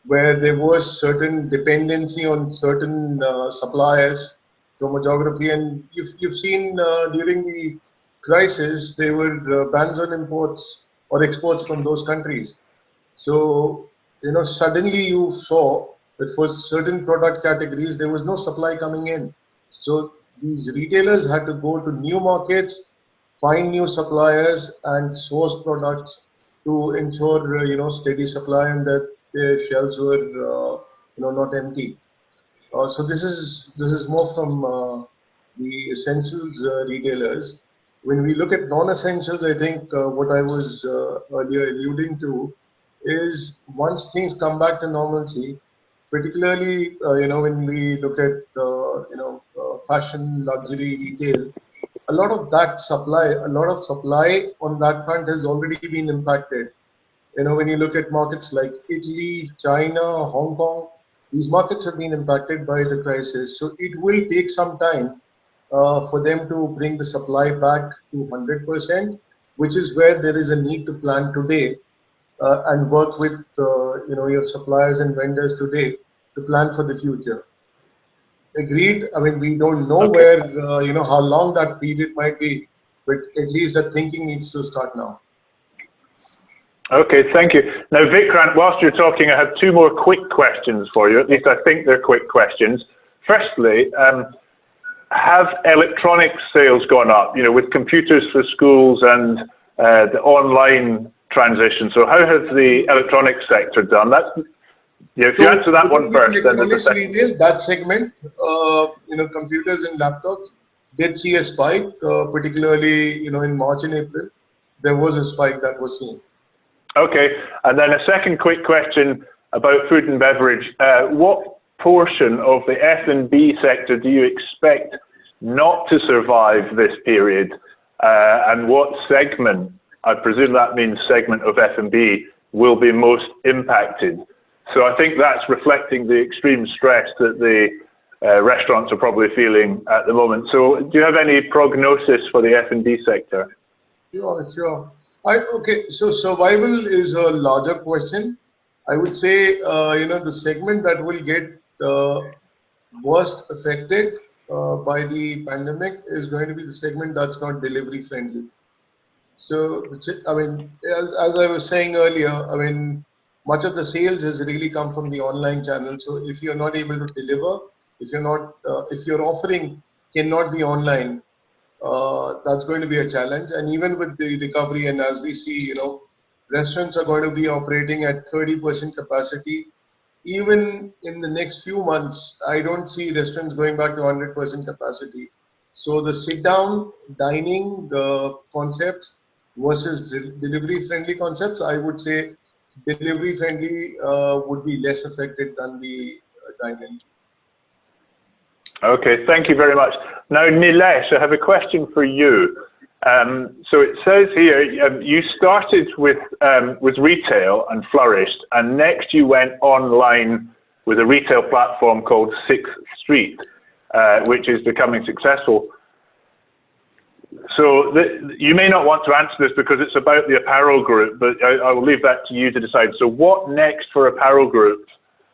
Speaker 3: where there was certain dependency on certain suppliers from a geography. And you've seen during the crisis, there were bans on imports or exports from those countries. So, suddenly you saw that for certain product categories, there was no supply coming in. So these retailers had to go to new markets, find new suppliers and source products to ensure, steady supply and that their shelves were, not empty. So this is more from the essentials retailers. When we look at non-essentials, I think what I was earlier alluding to is once things come back to normalcy, particularly when we look at fashion, luxury, retail, a lot of supply on that front has already been impacted. When you look at markets like Italy, China, Hong Kong, these markets have been impacted by the crisis. So it will take some time for them to bring the supply back to 100%, which is where there is a need to plan today and work with your suppliers and vendors today to plan for the future. Agreed. I mean, we don't know where how long that period might be, but at least that thinking needs to start now.
Speaker 1: Okay, thank you. Now, Vikrant, whilst you're talking, I have two more quick questions for you. At least I think they're quick questions. Firstly, have electronic sales gone up, with computers for schools and the online transition? So how has the electronic sector done? If you answer that one first, then there's a second.
Speaker 3: Retail, that segment, computers and laptops did see a spike, particularly, in March and April. There was a spike that was seen.
Speaker 1: Okay, and then a second quick question about food and beverage. What portion of the F&B sector do you expect not to survive this period? And what segment, I presume that means segment of F&B, will be most impacted? So I think that's reflecting the extreme stress that the restaurants are probably feeling at the moment. So do you have any prognosis for the F&B sector?
Speaker 3: Sure. Okay, so survival is a larger question. I would say, the segment that will get worst affected by the pandemic is going to be the segment that's not delivery friendly. So, I mean, as I was saying earlier, I mean, much of the sales has really come from the online channel. So if you're not able to deliver, if your offering cannot be online, that's going to be a challenge. And even with the recovery, and as we see, restaurants are going to be operating at 30% capacity. Even in the next few months, I don't see restaurants going back to 100% capacity. So the sit-down dining concepts versus delivery-friendly concepts, I would say delivery-friendly would be less affected than the dine-in.
Speaker 1: Okay, thank you very much. Now, Nilesh, I have a question for you. So it says here, you started with retail and flourished, and next you went online with a retail platform called Sixth Street, which is becoming successful. So you may not want to answer this because it's about the apparel group, but I will leave that to you to decide. So what next for apparel group,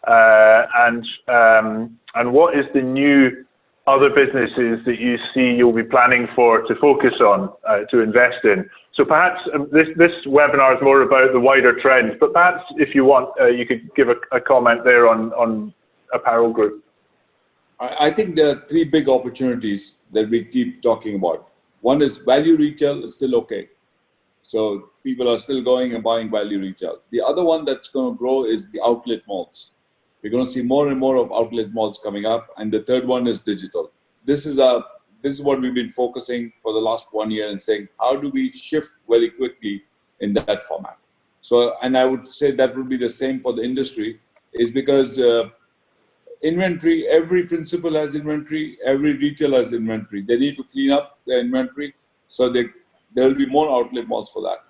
Speaker 1: and what is the new other businesses that you see you'll be planning to focus on, to invest in? So perhaps this webinar is more about the wider trends, but perhaps if you want, you could give a comment there on apparel group.
Speaker 4: I think there are three big opportunities that we keep talking about. One is value retail is still okay. So people are still going and buying value retail. The other one that's going to grow is the outlet malls. We're going to see more and more of outlet malls coming up. And the third one is digital. This is what we've been focusing for the last 1 year and saying, how do we shift very quickly in that format? So, and I would say that would be the same for the industry, is because inventory, every principal has inventory, every retailer has inventory. They need to clean up their inventory, so there will be more outlet malls for that.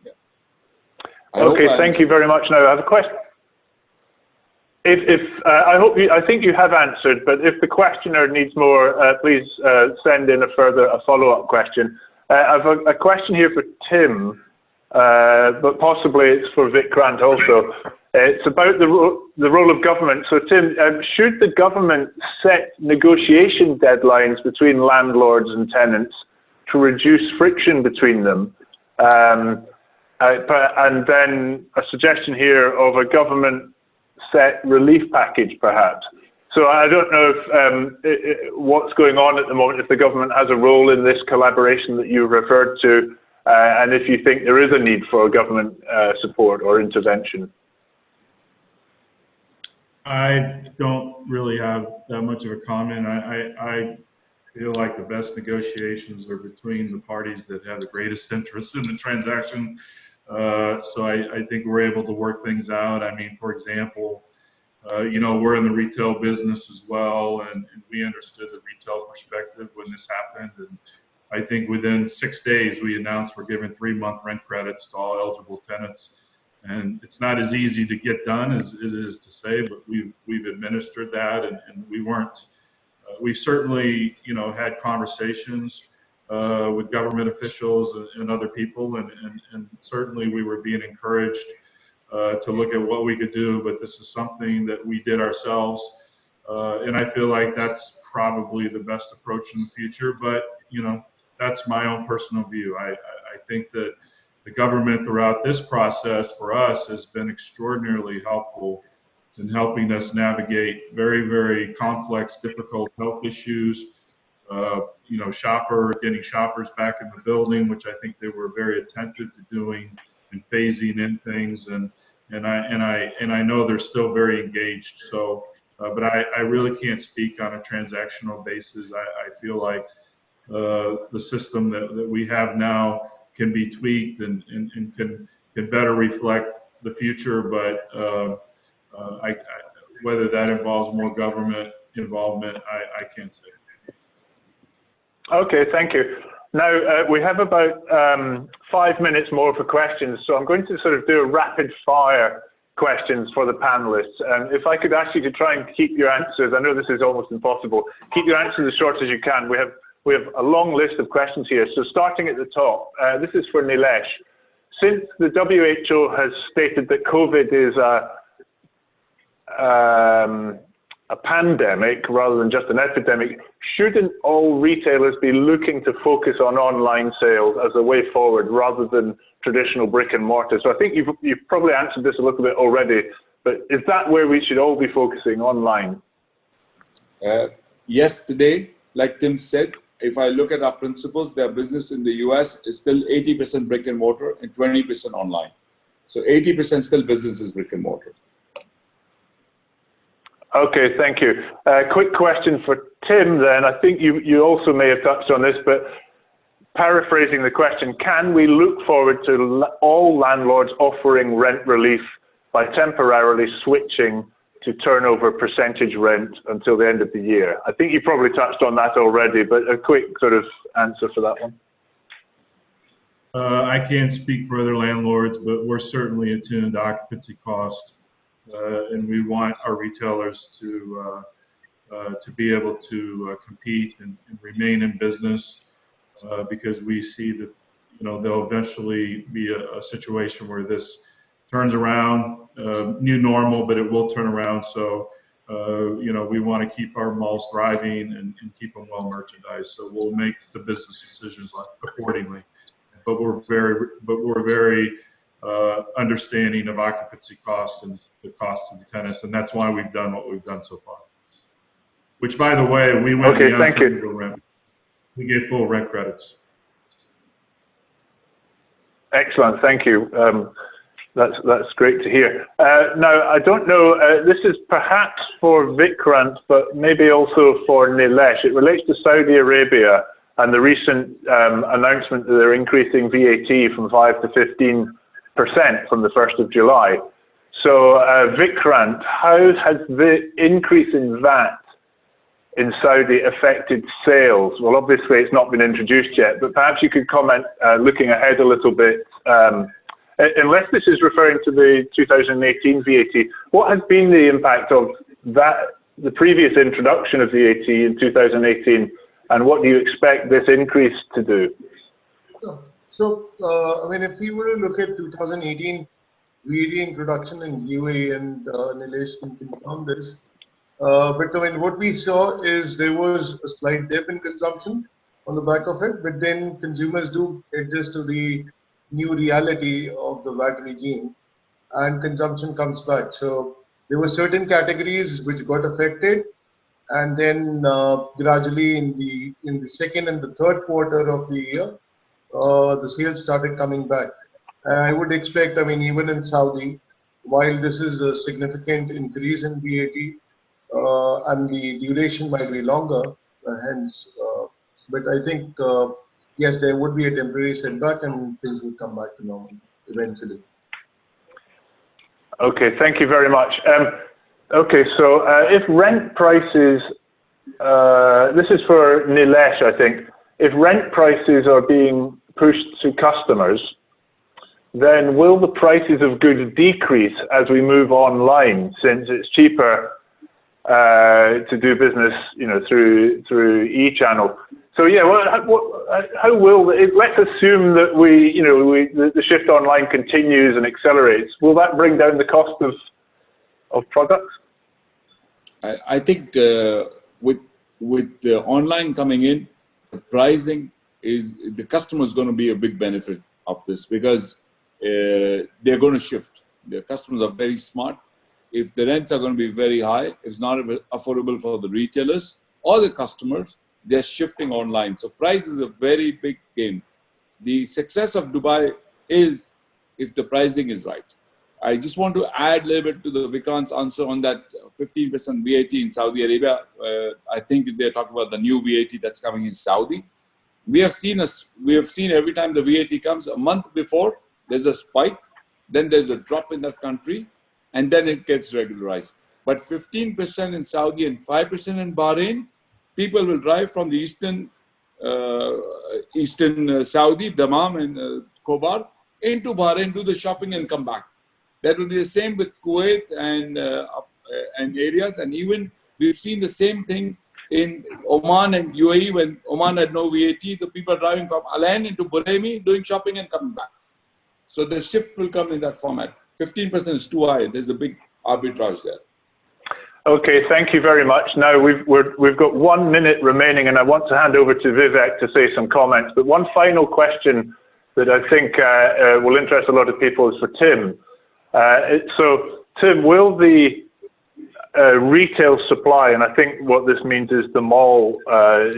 Speaker 4: Yeah.
Speaker 1: Okay, thank you very much. Now I have a question. I think you have answered, but if the questioner needs more, please send in a follow-up question. I have a question here for Tim, but possibly it's for Vikrant also. It's about the role of government. So Tim, should the government set negotiation deadlines between landlords and tenants to reduce friction between them? And then a suggestion here of a government set relief package, perhaps. So I don't know if what's going on at the moment, if the government has a role in this collaboration that you referred to, and if you think there is a need for government support or intervention.
Speaker 5: I don't really have that much of a comment. I feel like the best negotiations are between the parties that have the greatest interest in the transaction. So I think we're able to work things out. I mean, for example, we're in the retail business as well, and we understood the retail perspective when this happened. And I think within 6 days, we announced we're giving 3-month rent credits to all eligible tenants. And it's not as easy to get done as it is to say, but we've administered that, and we weren't. We certainly, had conversations with government officials and other people, and certainly we were being encouraged to look at what we could do. But this is something that we did ourselves, and I feel like that's probably the best approach in the future. But that's my own personal view. I think that the government throughout this process for us has been extraordinarily helpful in helping us navigate very, very complex, difficult health issues. Getting shoppers back in the building, which I think they were very attentive to doing and phasing in things. And I know they're still very engaged. So, but I really can't speak on a transactional basis. I feel like the system that we have now can be tweaked and can better reflect the future, but whether that involves more government involvement, I can't say.
Speaker 1: Okay, thank you. Now, we have about 5 minutes more for questions, so I'm going to sort of do a rapid fire questions for the panelists. If I could ask you to try and keep your answers, I know this is almost impossible, keep your answers as short as you can. We have a long list of questions here, so starting at the top, this is for Nilesh. Since the WHO has stated that COVID is a pandemic rather than just an epidemic, shouldn't all retailers be looking to focus on online sales as a way forward rather than traditional brick and mortar? So I think you've probably answered this a little bit already, but is that where we should all be focusing, online?
Speaker 4: Yes, today, like Tim said, if I look at our principals, their business in the US is still 80% brick and mortar and 20% online. So 80% still business is brick and mortar.
Speaker 1: Okay, thank you. Quick question for Tim then. I think you also may have touched on this, but paraphrasing the question, can we look forward to all landlords offering rent relief by temporarily switching to turnover percentage rent until the end of the year? I think you probably touched on that already, but a quick sort of answer for that one.
Speaker 5: I can't speak for other landlords, but we're certainly attuned to occupancy cost. And we want our retailers to be able to compete and remain in business because we see that there'll eventually be a situation where this turns around, new normal, but it will turn around. So we want to keep our malls thriving and keep them well merchandised. So we'll make the business decisions accordingly. But we're very understanding of occupancy cost and the cost to the tenants, and that's why we've done what we've done so far. Which, by the way, we went beyond turnover rent. We gave full rent credits.
Speaker 1: Excellent, thank you. That's great to hear. Now, I don't know, this is perhaps for Vikrant, but maybe also for Nilesh. It relates to Saudi Arabia and the recent announcement that they're increasing VAT from 5 to 15% from the 1st of July. So Vikrant, how has the increase in VAT in Saudi affected sales? Well, obviously it's not been introduced yet, but perhaps you could comment looking ahead a little bit. Unless this is referring to the 2018 VAT, what has been the impact of that, the previous introduction of VAT in 2018, and what do you expect this increase to do?
Speaker 3: So, I mean, if we were to look at 2018 VAT introduction in UAE, and Nilesh can confirm this, but I mean, what we saw is there was a slight dip in consumption on the back of it, but then consumers do adjust to the new reality of the VAT regime, and consumption comes back. So there were certain categories which got affected, and then gradually in the second and the third quarter of the year, the sales started coming back. I would expect, I mean, even in Saudi, while this is a significant increase in VAT, and the duration might be longer, but I think, yes, there would be a temporary setback and things will come back to normal eventually.
Speaker 1: Okay, thank you very much. Okay, so if rent prices, this is for Nilesh, I think. If rent prices are being pushed to customers, then will the prices of goods decrease as we move online, since it's cheaper to do business, through e-channel? So yeah, how will let's assume that the shift online continues and accelerates. Will that bring down the cost of products?
Speaker 4: I think with the online coming in, the pricing is the customer is going to be a big benefit of this, because they're going to shift. The customers are very smart. If the rents are going to be very high, if it's not affordable for the retailers or the customers, they're shifting online. So price is a very big game. The success of Dubai is if the pricing is right. I just want to add a little bit to the Vikrant's answer on that 15% VAT in Saudi Arabia. I think they're talking about the new VAT that's coming in Saudi. We have seen every time the VAT comes a month before, there's a spike, then there's a drop in that country, and then it gets regularized. But 15% in Saudi and 5% in Bahrain, people will drive from the eastern Saudi, Dammam and Khobar, into Bahrain, do the shopping and come back. That will be the same with Kuwait and areas. And even we've seen the same thing in Oman and UAE. When Oman had no VAT, the people are driving from Al Ain into Buraymi, doing shopping and coming back. So the shift will come in that format. 15% is too high. There's a big arbitrage there.
Speaker 1: Okay, thank you very much. Now we've got 1 minute remaining, and I want to hand over to Vivek to say some comments. But one final question that I think will interest a lot of people is for Tim. So Tim, will the retail supply, and I think what this means is the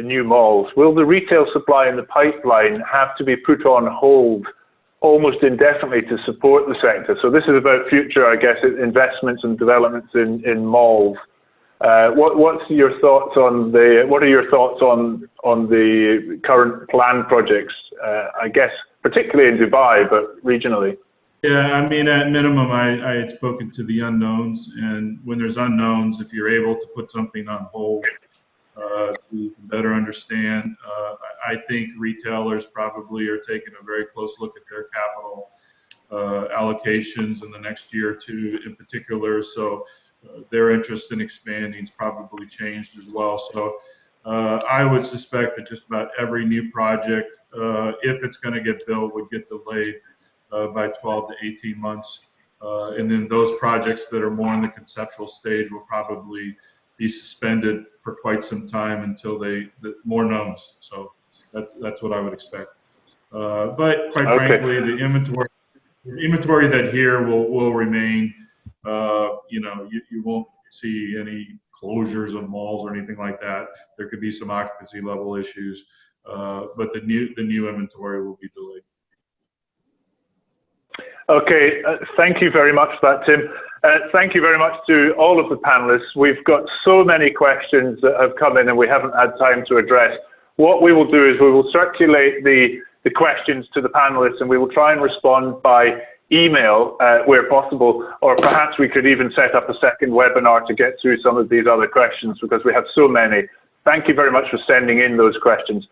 Speaker 1: new malls, will the retail supply in the pipeline have to be put on hold almost indefinitely to support the sector? So this is about future, I guess, investments and developments in malls. What are your thoughts on the current planned projects? I guess particularly in Dubai, but regionally.
Speaker 5: Yeah, I mean, at minimum, I had spoken to the unknowns, and when there's unknowns, if you're able to put something on hold, so you can better understand. I think retailers probably are taking a very close look at their capital allocations in the next year or two in particular. So their interest in expanding has probably changed as well. So I would suspect that just about every new project, if it's going to get built, would get delayed by 12 to 18 months. And then those projects that are more in the conceptual stage will probably be suspended for quite some time until more knowns. So that's what I would expect. But quite frankly, the inventory that here will remain. You won't see any closures of malls or anything like that. There could be some occupancy level issues, but the new inventory will be delayed.
Speaker 1: Okay, thank you very much for that, Tim. Thank you very much to all of the panelists. We've got so many questions that have come in and we haven't had time to address. What we will do is we will circulate the questions to the panelists, and we will try and respond by email where possible, or perhaps we could even set up a second webinar to get through some of these other questions, because we have so many. Thank you very much for sending in those questions.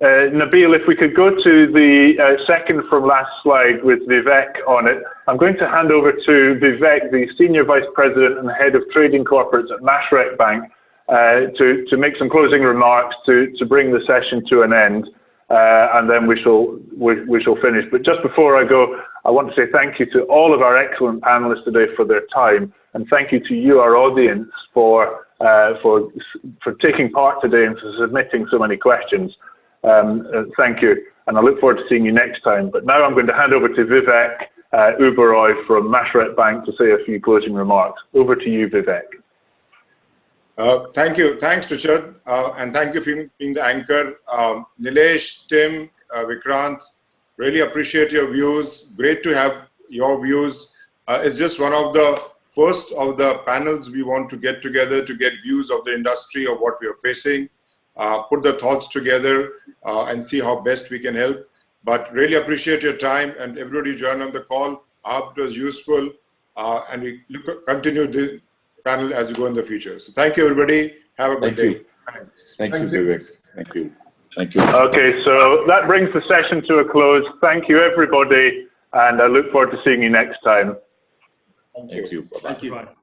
Speaker 1: Nabil, if we could go to the second from last slide with Vivek on it. I'm going to hand over to Vivek, the Senior Vice President and Head of Trading Corporates at Mashreq Bank, to make some closing remarks to bring the session to an end, and then we shall finish. But just before I go, I want to say thank you to all of our excellent panelists today for their time, and thank you to you, our audience, for taking part today and for submitting so many questions. Thank you, and I look forward to seeing you next time. But now I'm going to hand over to Vivek Uberoy from Mashreq Bank to say a few closing remarks. Over to you, Vivek.
Speaker 6: Thank you. Thanks, Richard. And thank you for being the anchor. Nilesh, Tim, Vikrant, really appreciate your views. Great to have your views. It's just one of the first of the panels we want to get together to get views of the industry of what we are facing, put the thoughts together and see how best we can help. But really appreciate your time and everybody join on the call. I hope it was useful and we continue the panel as we go in the future. So thank you, everybody. Have a good day.
Speaker 4: Thank you, Vivek. Thank you. Thank you.
Speaker 1: Okay, so that brings the session to a close. Thank you, everybody, and I look forward to seeing you next time.
Speaker 6: Thank you.
Speaker 4: Thank you. Bye-bye.
Speaker 2: Thank you.